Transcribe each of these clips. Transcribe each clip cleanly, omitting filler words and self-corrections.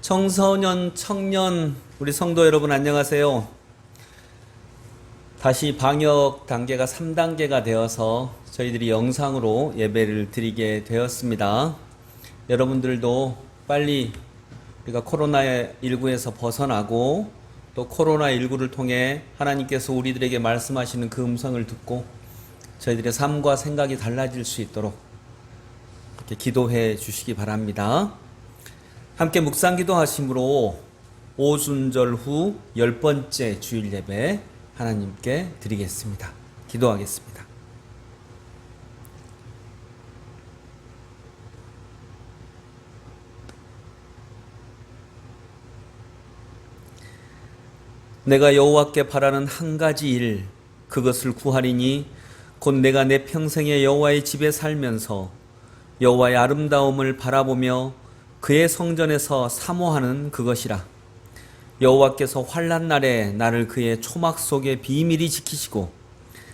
청소년, 청년, 우리 성도 여러분 안녕하세요. 다시 방역 단계가 3단계가 되어서 저희들이 영상으로 예배를 드리게 되었습니다. 여러분들도 빨리 우리가 코로나19에서 벗어나고 또 코로나19를 통해 하나님께서 우리들에게 말씀하시는 그 음성을 듣고 저희들의 삶과 생각이 달라질 수 있도록 이렇게 기도해 주시기 바랍니다. 함께 묵상기도 하심으로 오순절 후 10번째 주일 예배 하나님께 드리겠습니다. 기도하겠습니다. 내가 여호와께 바라는 한 가지 일, 그것을 구하리니 곧 내가 내 평생에 여호와의 집에 살면서 여호와의 아름다움을 바라보며 그의 성전에서 사모하는 그것이라. 여호와께서 환난 날에 나를 그의 초막 속에 비밀히 지키시고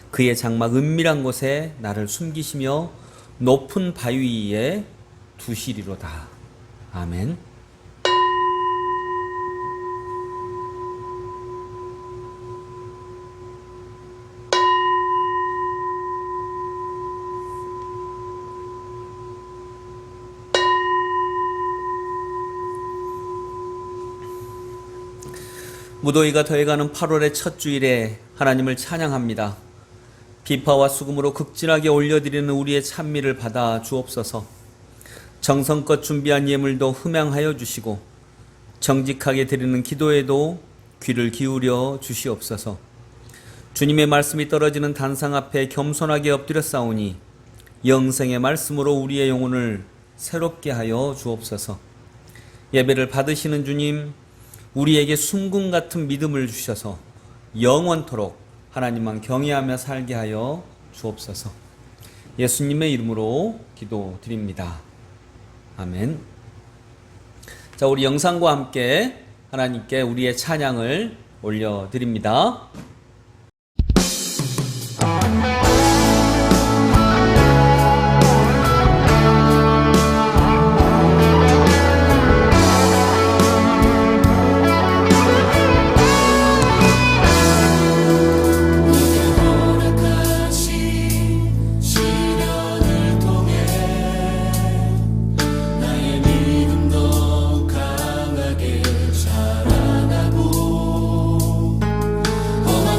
그의 장막 은밀한 곳에 나를 숨기시며 높은 바위 위에 두시리로다. 아멘. 무더위가 더해가는 8월의 첫 주일에 하나님을 찬양합니다. 비파와 수금으로 극진하게 올려드리는 우리의 찬미를 받아 주옵소서. 정성껏 준비한 예물도 흠양하여 주시고 정직하게 드리는 기도에도 귀를 기울여 주시옵소서. 주님의 말씀이 떨어지는 단상 앞에 겸손하게 엎드려 싸우니 영생의 말씀으로 우리의 영혼을 새롭게 하여 주옵소서. 예배를 받으시는 주님, 우리에게 순금 같은 믿음을 주셔서 영원토록 하나님만 경외하며 살게 하여 주옵소서. 예수님의 이름으로 기도드립니다. 아멘. 자, 우리 영상과 함께 하나님께 우리의 찬양을 올려드립니다. 험한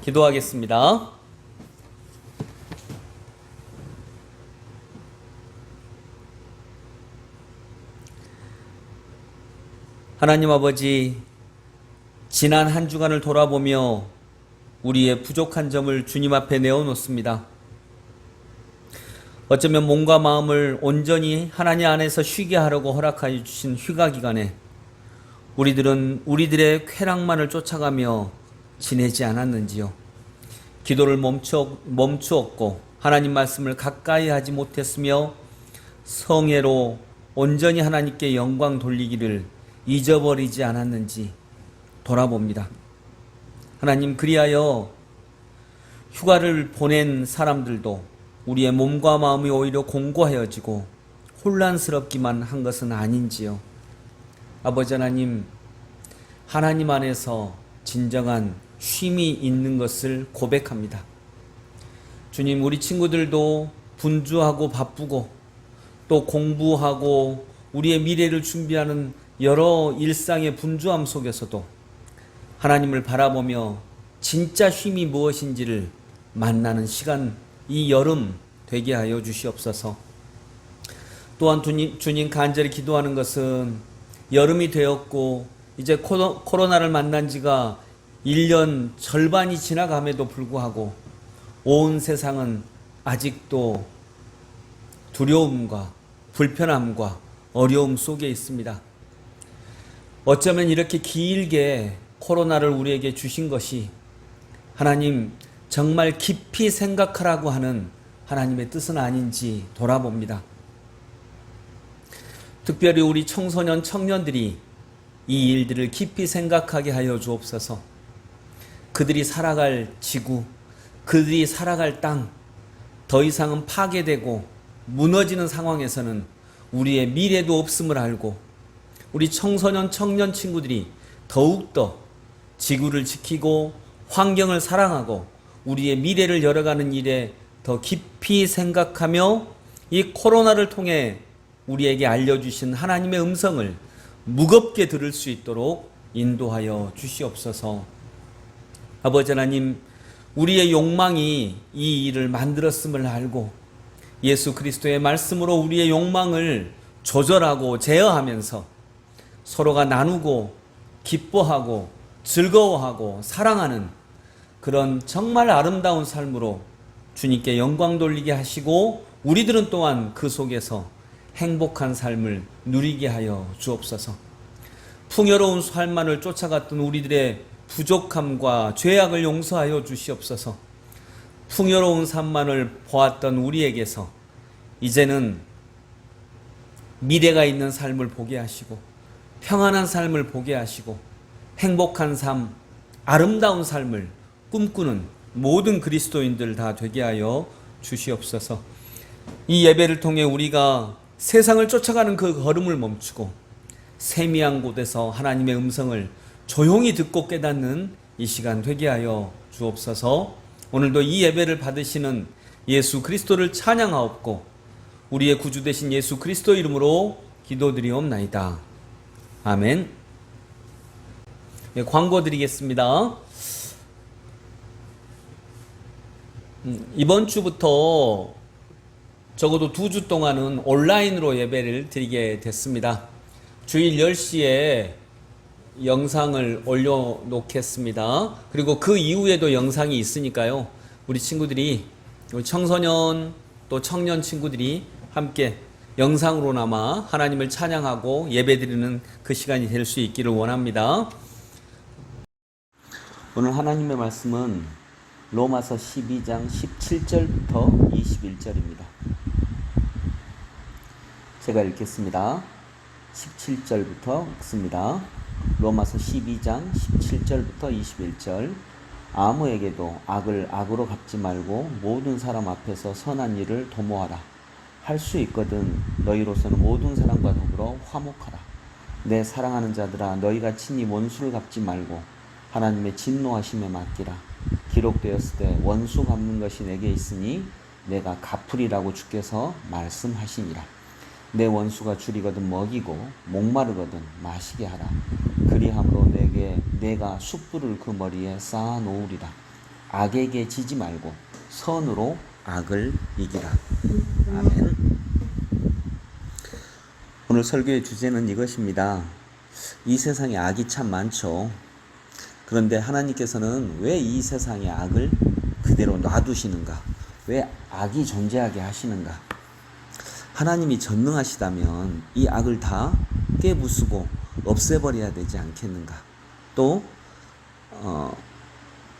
기도하겠습니다. 하나님 아버지, 지난 한 주간을 돌아보며 우리의 부족한 점을 주님 앞에 내어놓습니다. 어쩌면 몸과 마음을 온전히 하나님 안에서 쉬게 하려고 허락하여 주신 휴가 기간에 우리들은 우리들의 쾌락만을 쫓아가며 지내지 않았는지요. 기도를 멈추었고 하나님 말씀을 가까이 하지 못했으며 성회로 온전히 하나님께 영광 돌리기를 잊어버리지 않았는지 돌아봅니다. 하나님, 그리하여 휴가를 보낸 사람들도 우리의 몸과 마음이 오히려 공고하여지고 혼란스럽기만 한 것은 아닌지요. 아버지 하나님, 하나님 안에서 진정한 쉼이 있는 것을 고백합니다. 주님, 우리 친구들도 분주하고 바쁘고 또 공부하고 우리의 미래를 준비하는 여러 일상의 분주함 속에서도 하나님을 바라보며 진짜 쉼이 무엇인지를 만나는 시간, 이 여름 되게 하여 주시옵소서. 또한 주님 간절히 기도하는 것은 여름이 되었고 이제 코로나를 만난 지가 1년 절반이 지나감에도 불구하고 온 세상은 아직도 두려움과 불편함과 어려움 속에 있습니다. 어쩌면 이렇게 길게 코로나를 우리에게 주신 것이 하나님 정말 깊이 생각하라고 하는 하나님의 뜻은 아닌지 돌아봅니다. 특별히 우리 청소년 청년들이 이 일들을 깊이 생각하게 하여 주옵소서. 그들이 살아갈 지구, 그들이 살아갈 땅, 더 이상은 파괴되고 무너지는 상황에서는 우리의 미래도 없음을 알고 우리 청소년 청년 친구들이 더욱더 지구를 지키고 환경을 사랑하고 우리의 미래를 열어가는 일에 더 깊이 생각하며 이 코로나를 통해 우리에게 알려주신 하나님의 음성을 무겁게 들을 수 있도록 인도하여 주시옵소서. 아버지 하나님, 우리의 욕망이 이 일을 만들었음을 알고 예수 그리스도의 말씀으로 우리의 욕망을 조절하고 제어하면서 서로가 나누고 기뻐하고 즐거워하고 사랑하는 그런 정말 아름다운 삶으로 주님께 영광 돌리게 하시고 우리들은 또한 그 속에서 행복한 삶을 누리게 하여 주옵소서. 풍요로운 삶만을 쫓아갔던 우리들의 부족함과 죄악을 용서하여 주시옵소서. 풍요로운 삶만을 보았던 우리에게서 이제는 미래가 있는 삶을 보게 하시고 평안한 삶을 보게 하시고 행복한 삶, 아름다운 삶을 꿈꾸는 모든 그리스도인들 다 되게 하여 주시옵소서. 이 예배를 통해 우리가 세상을 쫓아가는 그 걸음을 멈추고 세미한 곳에서 하나님의 음성을 조용히 듣고 깨닫는 이 시간 되게 하여 주옵소서. 오늘도 이 예배를 받으시는 예수 그리스도를 찬양하옵고 우리의 구주 되신 예수 그리스도 이름으로 기도드리옵나이다. 아멘. 네, 광고 드리겠습니다. 이번 주부터 적어도 2주 동안은 온라인으로 예배를 드리게 됐습니다. 주일 10시에 영상을 올려놓겠습니다. 그리고 그 이후에도 영상이 있으니까요. 우리 친구들이, 우리 청소년 또 청년 친구들이 함께 영상으로나마 하나님을 찬양하고 예배드리는 그 시간이 될 수 있기를 원합니다. 오늘 하나님의 말씀은 로마서 12장 17절부터 21절입니다. 제가 읽겠습니다. 17절부터 읽습니다. 로마서 12장 17절부터 21절. 아무에게도 악을 악으로 갚지 말고 모든 사람 앞에서 선한 일을 도모하라. 할 수 있거든 너희로서는 모든 사람과 더불어 화목하라. 내 사랑하는 자들아, 너희가 친히 원수를 갚지 말고 하나님의 진노하심에 맡기라. 기록되었을 때 원수 갚는 것이 내게 있으니 내가 갚으리라고 주께서 말씀하시니라. 내 원수가 줄이거든 먹이고 목마르거든 마시게 하라. 그리함으로 내가 숯불을 그 머리에 쌓아 놓으리라. 악에게 지지 말고 선으로 악을 이기라. 아멘. 오늘 설교의 주제는 이것입니다. 이 세상에 악이 참 많죠. 그런데 하나님께서는 왜 이 세상의 악을 그대로 놔두시는가? 왜 악이 존재하게 하시는가? 하나님이 전능하시다면 이 악을 다 깨부수고 없애버려야 되지 않겠는가? 또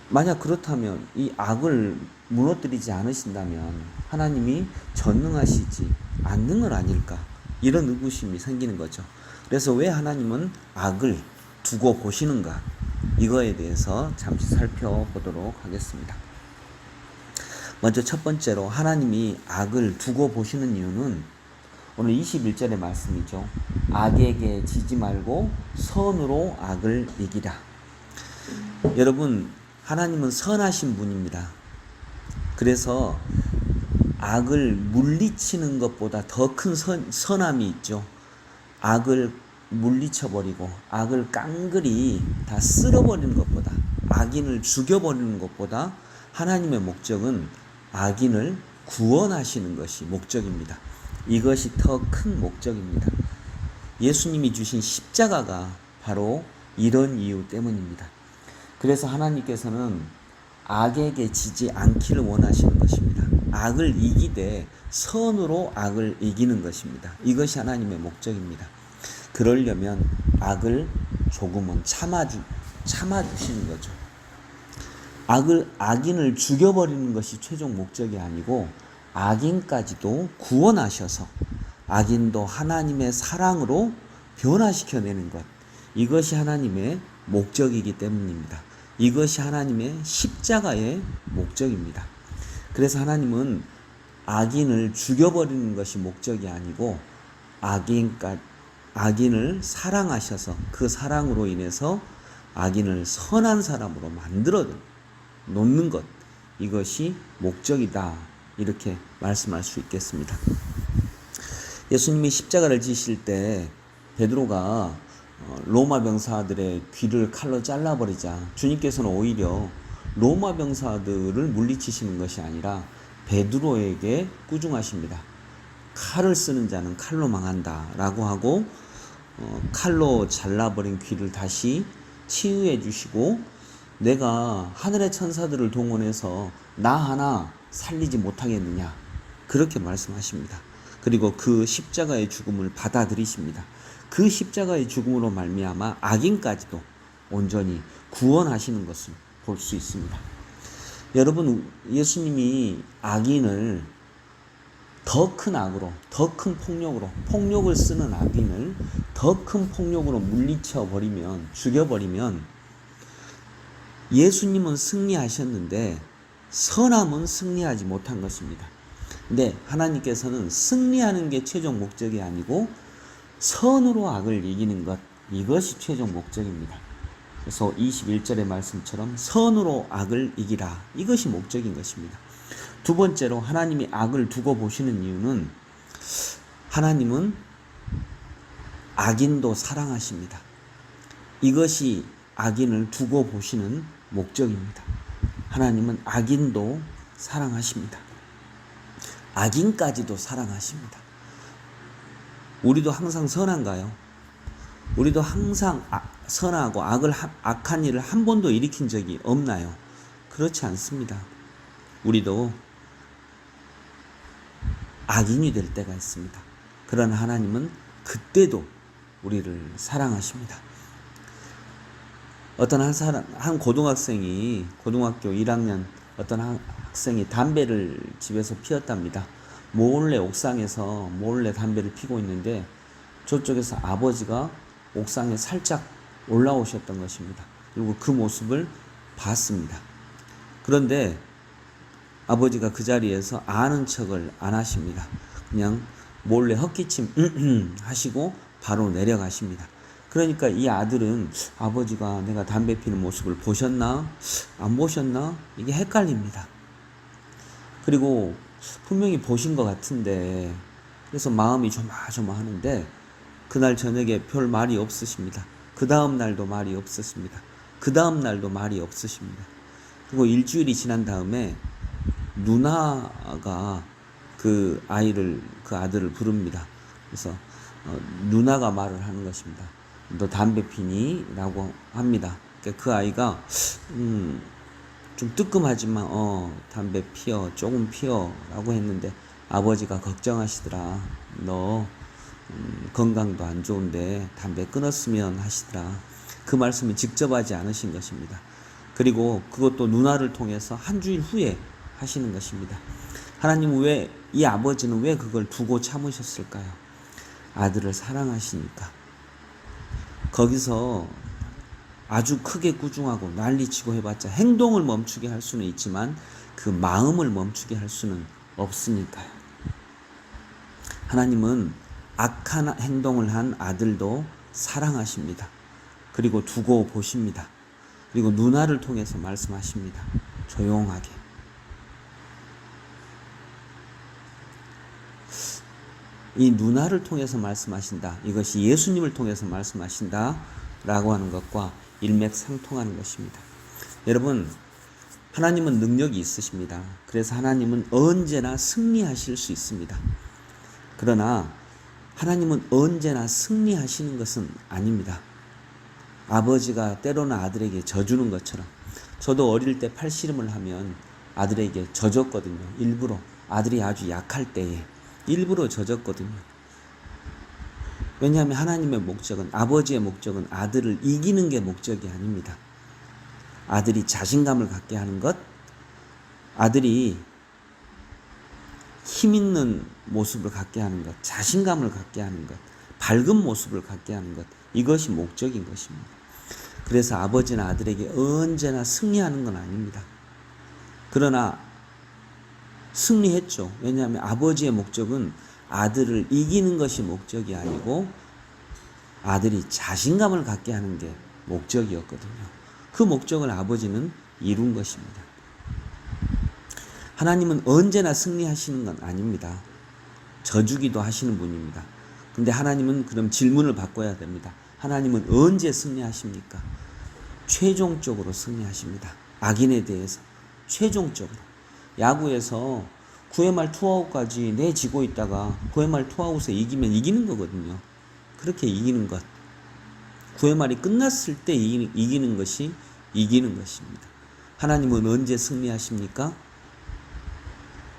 만약 그렇다면 이 악을 무너뜨리지 않으신다면 하나님이 전능하시지 않는 건 아닐까? 이런 의구심이 생기는 거죠. 그래서 왜 하나님은 악을 두고 보시는가? 이거에 대해서 잠시 살펴보도록 하겠습니다. 먼저 첫 번째로 하나님이 악을 두고 보시는 이유는 오늘 21절의 말씀이죠. 악에게 지지 말고 선으로 악을 이기라. 여러분, 하나님은 선하신 분입니다. 그래서 악을 물리치는 것보다 더 큰 선함이 있죠. 악을 물리쳐버리고 악을 깡그리 다 쓸어버리는 것보다, 악인을 죽여버리는 것보다 하나님의 목적은 악인을 구원하시는 것이 목적입니다. 이것이 더 큰 목적입니다. 예수님이 주신 십자가가 바로 이런 이유 때문입니다. 그래서 하나님께서는 악에게 지지 않기를 원하시는 것입니다. 악을 이기되 선으로 악을 이기는 것입니다. 이것이 하나님의 목적입니다. 그러려면 악을 조금은 참아주시는 거죠. 악인을 죽여버리는 것이 최종 목적이 아니고 악인까지도 구원하셔서 악인도 하나님의 사랑으로 변화시켜내는 것, 이것이 하나님의 목적이기 때문입니다. 이것이 하나님의 십자가의 목적입니다. 그래서 하나님은 악인을 죽여버리는 것이 목적이 아니고 악인을 사랑하셔서 그 사랑으로 인해서 악인을 선한 사람으로 만들어 놓는 것, 이것이 목적이다, 이렇게 말씀할 수 있겠습니다. 예수님이 십자가를 지실 때 베드로가 로마 병사들의 귀를 칼로 잘라버리자 주님께서는 오히려 로마 병사들을 물리치시는 것이 아니라 베드로에게 꾸중하십니다. 칼을 쓰는 자는 칼로 망한다 라고 하고 칼로 잘라버린 귀를 다시 치유해 주시고, 내가 하늘의 천사들을 동원해서 나 하나 살리지 못하겠느냐, 그렇게 말씀하십니다. 그리고 그 십자가의 죽음을 받아들이십니다. 그 십자가의 죽음으로 말미암아 악인까지도 온전히 구원하시는 것을 볼 수 있습니다. 여러분, 예수님이 악인을 더 큰 악으로, 더 큰 폭력으로, 폭력을 쓰는 악인을 더 큰 폭력으로 물리쳐버리면, 죽여버리면 예수님은 승리하셨는데 선함은 승리하지 못한 것입니다. 근데 하나님께서는 승리하는 게 최종 목적이 아니고 선으로 악을 이기는 것, 이것이 최종 목적입니다. 그래서 21절의 말씀처럼 선으로 악을 이기라, 이것이 목적인 것입니다. 두 번째로 하나님이 악을 두고 보시는 이유는 하나님은 악인도 사랑하십니다. 이것이 악인을 두고 보시는 목적입니다. 하나님은 악인도 사랑하십니다. 악인까지도 사랑하십니다. 우리도 항상 선한가요? 우리도 항상 선하고 악한 일을 한 번도 일으킨 적이 없나요? 그렇지 않습니다. 우리도 악인이 될 때가 있습니다. 그러나 하나님은 그때도 우리를 사랑하십니다. 어떤 한 고등학생이, 고등학교 1학년 어떤 학생이 담배를 집에서 피웠답니다. 몰래 옥상에서 몰래 담배를 피고 있는데 저쪽에서 아버지가 옥상에 살짝 올라오셨던 것입니다. 그리고 그 모습을 봤습니다. 그런데 아버지가 그 자리에서 아는 척을 안 하십니다. 그냥 몰래 헛기침 하시고 바로 내려가십니다. 그러니까 이 아들은 아버지가 내가 담배 피는 모습을 보셨나 안 보셨나 이게 헷갈립니다. 그리고 분명히 보신 것 같은데, 그래서 마음이 조마조마하는데 그날 저녁에 별 말이 없으십니다. 그 다음 날도 말이 없으십니다. 그 다음 날도 말이 없으십니다. 그리고 일주일이 지난 다음에 누나가 그 아들을 부릅니다. 그래서 누나가 말을 하는 것입니다. 너 담배 피니? 라고 합니다. 그 아이가 좀 뜨끔하지만 담배 피워, 조금 피워 라고 했는데 아버지가 걱정하시더라. 너 건강도 안 좋은데 담배 끊었으면 하시더라. 그 말씀을 직접 하지 않으신 것입니다. 그리고 그것도 누나를 통해서 한 주일 후에 하시는 것입니다. 하나님은 이 아버지는 왜 그걸 두고 참으셨을까요? 아들을 사랑하시니까. 거기서 아주 크게 꾸중하고 난리치고 해봤자 행동을 멈추게 할 수는 있지만 그 마음을 멈추게 할 수는 없으니까요. 하나님은 악한 행동을 한 아들도 사랑하십니다. 그리고 두고 보십니다. 그리고 누나를 통해서 말씀하십니다. 조용하게. 이 누나를 통해서 말씀하신다. 이것이 예수님을 통해서 말씀하신다 라고 하는 것과 일맥상통하는 것입니다. 여러분, 하나님은 능력이 있으십니다. 그래서 하나님은 언제나 승리하실 수 있습니다. 그러나 하나님은 언제나 승리하시는 것은 아닙니다. 아버지가 때로는 아들에게 져주는 것처럼, 저도 어릴 때 팔씨름을 하면 아들에게 져줬거든요. 일부러 아들이 아주 약할 때에 일부러 져줬거든요. 왜냐하면 하나님의 목적은, 아버지의 목적은 아들을 이기는 게 목적이 아닙니다. 아들이 자신감을 갖게 하는 것, 아들이 힘 있는 모습을 갖게 하는 것, 자신감을 갖게 하는 것, 밝은 모습을 갖게 하는 것, 이것이 목적인 것입니다. 그래서 아버지는 아들에게 언제나 승리하는 건 아닙니다. 그러나 승리했죠. 왜냐하면 아버지의 목적은 아들을 이기는 것이 목적이 아니고 아들이 자신감을 갖게 하는 게 목적이었거든요. 그 목적을 아버지는 이룬 것입니다. 하나님은 언제나 승리하시는 건 아닙니다. 져주기도 하시는 분입니다. 근데 하나님은 그럼 질문을 바꿔야 됩니다. 하나님은 언제 승리하십니까? 최종적으로 승리하십니다. 악인에 대해서 최종적으로. 야구에서 9회 말 투아웃까지 내지고 있다가 9회 말 투아웃에 이기면 이기는 거거든요. 그렇게 이기는 것. 9회 말이 끝났을 때 이기는 것이 이기는 것입니다. 하나님은 언제 승리하십니까?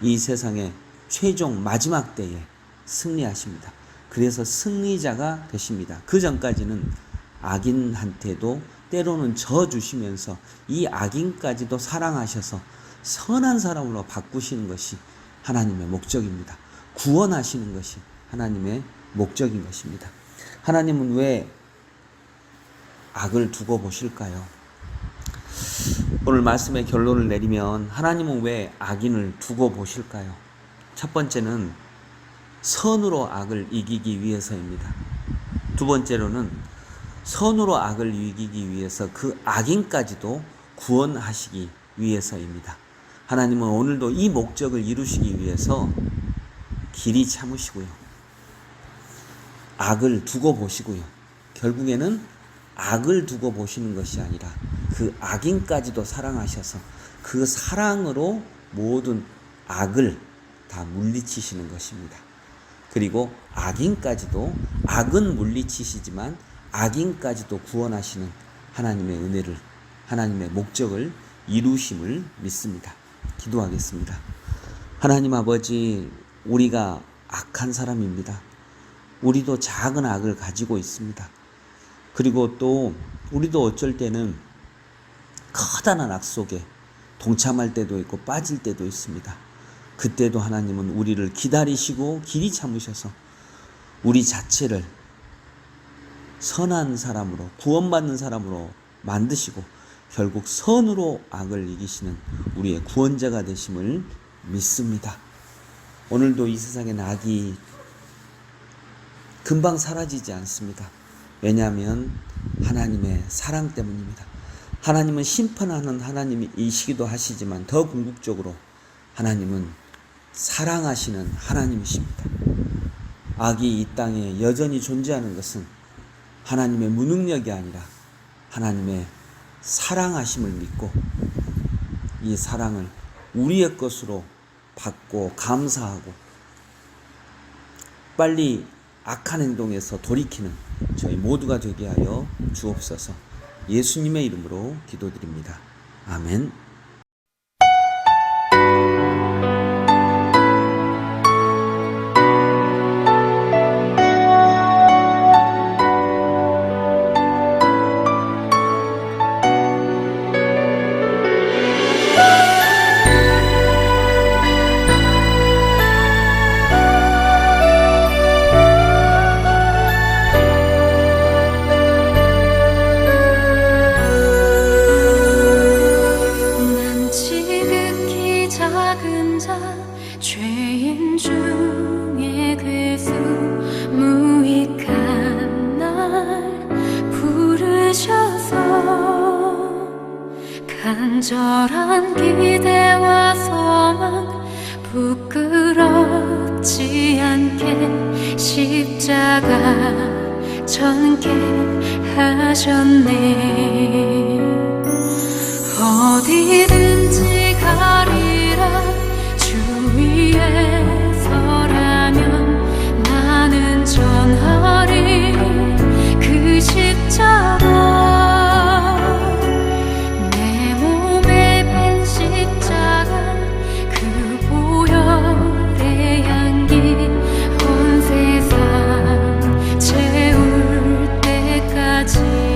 이 세상의 최종 마지막 때에 승리하십니다. 그래서 승리자가 되십니다. 그 전까지는 악인한테도 때로는 져주시면서 이 악인까지도 사랑하셔서 선한 사람으로 바꾸시는 것이 하나님의 목적입니다. 구원하시는 것이 하나님의 목적인 것입니다. 하나님은 왜 악을 두고 보실까요? 오늘 말씀의 결론을 내리면 하나님은 왜 악인을 두고 보실까요? 첫 번째는 선으로 악을 이기기 위해서입니다. 두 번째로는 선으로 악을 이기기 위해서 그 악인까지도 구원하시기 위해서입니다. 하나님은 오늘도 이 목적을 이루시기 위해서 길이 참으시고요. 악을 두고 보시고요. 결국에는 악을 두고 보시는 것이 아니라 그 악인까지도 사랑하셔서 그 사랑으로 모든 악을 다 물리치시는 것입니다. 그리고 악인까지도, 악은 물리치시지만 악인까지도 구원하시는 하나님의 은혜를, 하나님의 목적을 이루심을 믿습니다. 기도하겠습니다. 하나님 아버지, 우리가 악한 사람입니다. 우리도 작은 악을 가지고 있습니다. 그리고 또 우리도 어쩔 때는 커다란 악 속에 동참할 때도 있고 빠질 때도 있습니다. 그때도 하나님은 우리를 기다리시고 길이 참으셔서 우리 자체를 선한 사람으로, 구원받는 사람으로 만드시고 결국 선으로 악을 이기시는 우리의 구원자가 되심을 믿습니다. 오늘도 이 세상엔 악이 금방 사라지지 않습니다. 왜냐하면 하나님의 사랑 때문입니다. 하나님은 심판하는 하나님이시기도 하시지만 더 궁극적으로 하나님은 사랑하시는 하나님이십니다. 악이 이 땅에 여전히 존재하는 것은 하나님의 무능력이 아니라 하나님의 사랑하심을 믿고 이 사랑을 우리의 것으로 받고 감사하고 빨리 악한 행동에서 돌이키는 저희 모두가 되게 하여 주옵소서. 예수님의 이름으로 기도드립니다. 아멘. 죄인 중에 괴수 무익한 날 부르셔서 간절한 기대와 소망 부끄럽지 않게 십자가 전개하셨네. 어디든지 가리라 주 위에 서라면 나는 전하리 그 십자가. 내 몸에 밴 십자가 그 보혈의 향기 온 세상 채울 때까지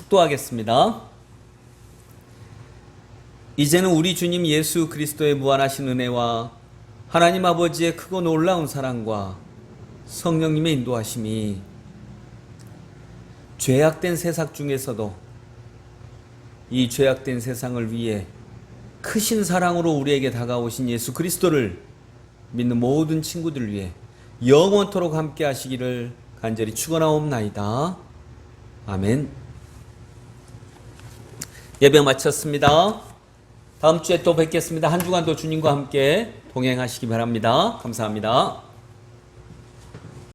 축도하겠습니다. 이제는 우리 주님 예수 그리스도의 무한하신 은혜와 하나님 아버지의 크고 놀라운 사랑과 성령님의 인도하심이 죄악된 세상 중에서도 이 죄악된 세상을 위해 크신 사랑으로 우리에게 다가오신 예수 그리스도를 믿는 모든 친구들 위해 영원토록 함께 하시기를 간절히 축원하옵나이다. 아멘. 예배 마쳤습니다. 다음 주에 또 뵙겠습니다. 한 주간도 주님과 함께 동행하시기 바랍니다. 감사합니다.